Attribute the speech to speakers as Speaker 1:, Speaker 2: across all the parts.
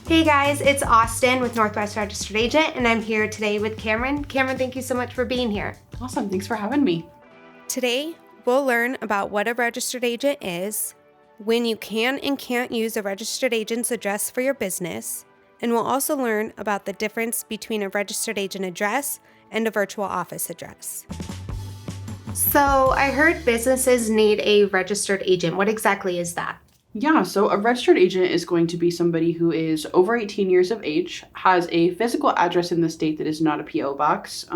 Speaker 1: Hey guys, it's Austin with Northwest Registered Agent, and I'm here today with Cameron. Cameron, thank you so much for being here.
Speaker 2: Awesome, thanks for having me.
Speaker 1: Today, we'll learn about what a registered agent is, when you can and can't use a registered agent's address for your business, and we'll also learn about the difference between a registered agent address and a virtual office address. So I heard businesses need a registered agent. What exactly is that?
Speaker 2: Yeah, so a registered agent is going to be somebody who is over 18 years of age, has a physical address in the state that is not a P.O. box,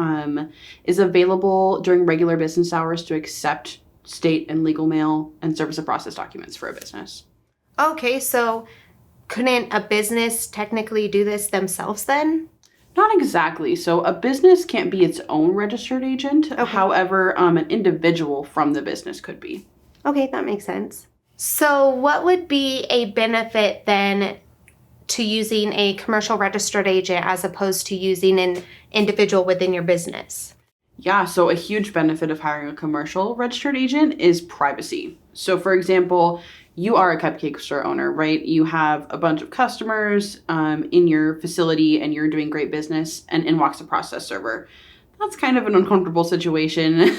Speaker 2: is available during regular business hours to accept state and legal mail and service of process documents for a business.
Speaker 1: Okay, so couldn't a business technically do this themselves then?
Speaker 2: Not exactly. So a business can't be its own registered agent.
Speaker 1: Okay.
Speaker 2: However, an individual from the business could be.
Speaker 1: Okay, that makes sense. So what would be a benefit then to using a commercial registered agent as opposed to using an individual within your business?
Speaker 2: Yeah, so a huge benefit of hiring a commercial registered agent is privacy. So for example, you are a cupcake store owner, right? You have a bunch of customers in your facility and you're doing great business, and in walks a process server. That's kind of an uncomfortable situation.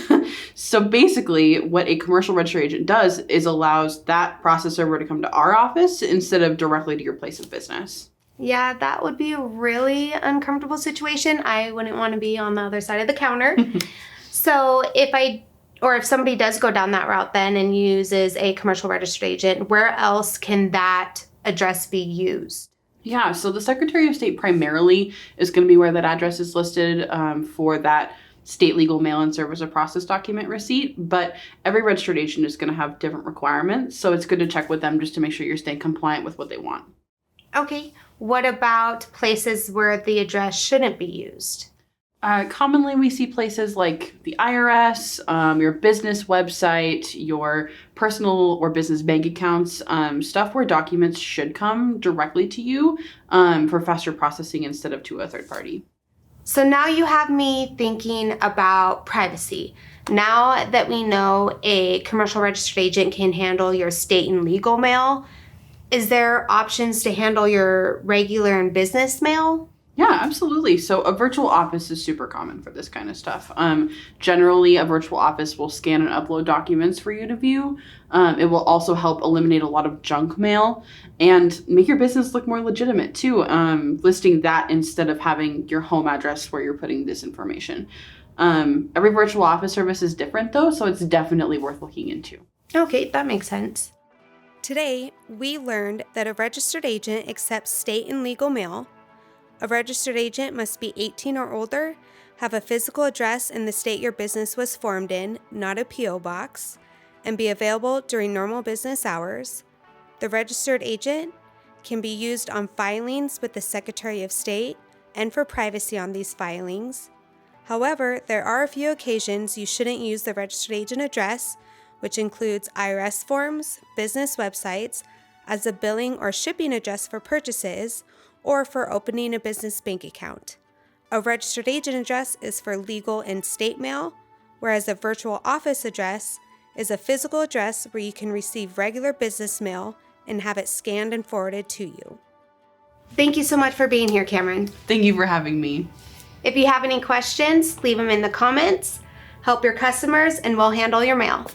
Speaker 2: So basically what a commercial registered agent does is allows that process server to come to our office instead of directly to your place of business.
Speaker 1: Yeah, that would be a really uncomfortable situation. I wouldn't want to be on the other side of the counter. So if somebody does go down that route then and uses a commercial registered agent, where else can that address be used?
Speaker 2: Yeah, so the Secretary of State primarily is going to be where that address is listed for that state legal mail and service of process document receipt, but every registered agent is going to have different requirements, so it's good to check with them just to make sure you're staying compliant with what they want.
Speaker 1: Okay, what about places where the address shouldn't be used?
Speaker 2: Commonly, we see places like the IRS, your business website, your personal or business bank accounts, stuff where documents should come directly to you for faster processing instead of to a third party.
Speaker 1: So now you have me thinking about privacy. Now that we know a commercial registered agent can handle your state and legal mail, is there options to handle your regular and business mail?
Speaker 2: Yeah, absolutely. So a virtual office is super common for this kind of stuff. Generally, a virtual office will scan and upload documents for you to view. It will also help eliminate a lot of junk mail and make your business look more legitimate too, listing that instead of having your home address where you're putting this information. Every virtual office service is different though, so it's definitely worth looking into.
Speaker 1: Okay, that makes sense. Today, we learned that a registered agent accepts state and legal mail. A registered agent must be 18 or older, have a physical address in the state your business was formed in, not a P.O. box, and be available during normal business hours. The registered agent can be used on filings with the Secretary of State and for privacy on these filings. However, there are a few occasions you shouldn't use the registered agent address, which includes IRS forms, business websites, as a billing or shipping address for purchases, or for opening a business bank account. A registered agent address is for legal and state mail, whereas a virtual office address is a physical address where you can receive regular business mail and have it scanned and forwarded to you. Thank you so much for being here, Cameron.
Speaker 2: Thank you for having me.
Speaker 1: If you have any questions, leave them in the comments. Help your customers and we'll handle your mail.